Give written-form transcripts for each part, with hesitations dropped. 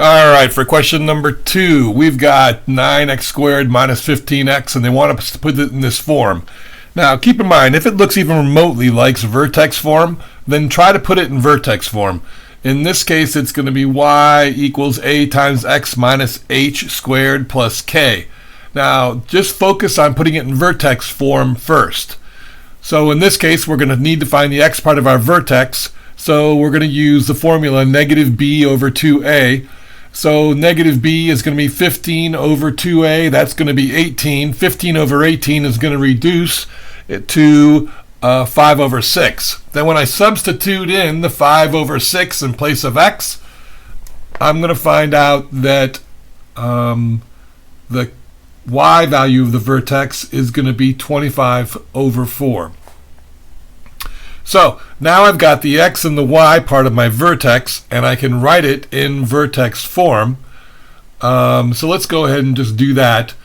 All right, for question number 2, we've got 9x squared minus 15x, and they want us to put it in this form. Now, keep in mind, if it looks even remotely like vertex form, then try to put it in vertex form. In this case, it's going to be y equals a times x minus h squared plus k. Now, just focus on putting it in vertex form first. So in this case, we're going to need to find the x part of our vertex, so we're going to use the formula negative b over 2a. So negative b is going to be 15 over 2a, that's going to be 18. 15 over 18 is going to reduce it to 5 over 6. Then when I substitute in the 5 over 6 in place of x, I'm going to find out that the y value of the vertex is going to be 25 over 4. So now I've got the x and the y part of my vertex, and I can write it in vertex form. So let's go ahead and just do that.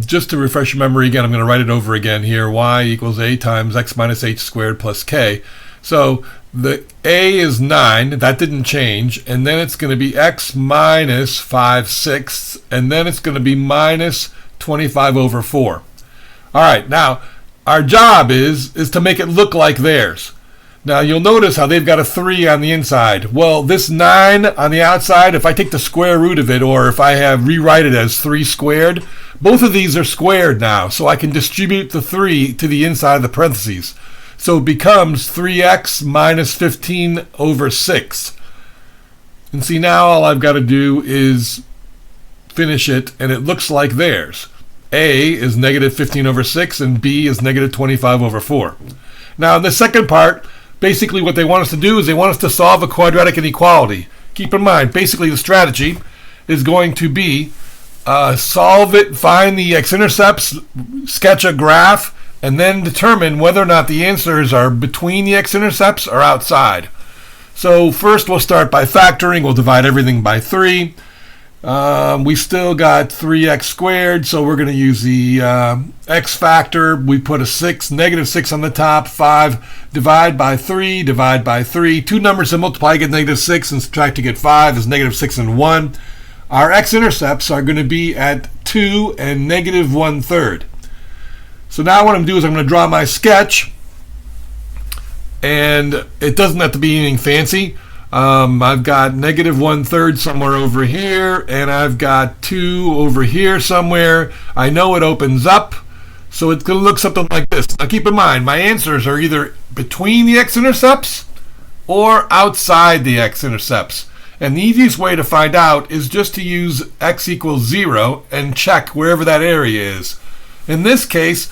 Just to refresh your memory again, I'm going to write it over again here. Y equals a times x minus h squared plus k. So the a is 9, that didn't change, and then it's going to be x minus 5/6, and then it's going to be minus 25 over 4. All right, now our job is to make it look like theirs. Now you'll notice how they've got a 3 on the inside. Well, this 9 on the outside, if I take the square root of it, or if I rewrite it as 3 squared, both of these are squared now, so I can distribute the 3 to the inside of the parentheses. So it becomes 3x minus 15 over 6. And see, now all I've got to do is finish it, and it looks like theirs. A is negative 15 over 6, and B is negative 25 over 4. Now, in the second part, basically what they want us to do is they want us to solve a quadratic inequality. Keep in mind, basically the strategy is going to be solve it, find the x-intercepts, sketch a graph, and then determine whether or not the answers are between the x-intercepts or outside. So first we'll start by factoring. We'll divide everything by 3. We still got 3x squared, so we're going to use the x factor. We put a 6, negative 6 on the top, 5, divide by 3, divide by 3. Two numbers that multiply get negative 6 and subtract to get 5 is negative 6 and 1. Our x-intercepts are going to be at 2 and negative 1/3. So now what I'm going to do is I'm going to draw my sketch, and it doesn't have to be anything fancy. I've got negative 1/3 somewhere over here, and I've got 2 over here somewhere. I know it opens up, so it's going to look something like this. Now keep in mind, my answers are either between the x-intercepts or outside the x-intercepts. And the easiest way to find out is just to use x equals 0 and check wherever that area is. In this case,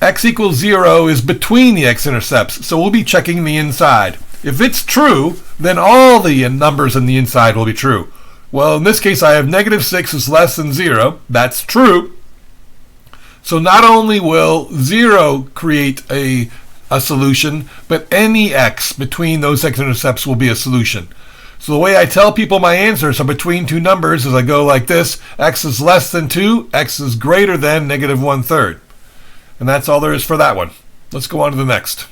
x equals 0 is between the x-intercepts, so we'll be checking the inside. If it's true, then all the numbers in the inside will be true. Well, in this case, I have negative 6 is less than 0. That's true. So not only will 0 create a solution, but any x between those x-intercepts will be a solution. So the way I tell people my answers are between two numbers is I go like this: x is less than 2, x is greater than negative 1/3. And that's all there is for that one. Let's go on to the next.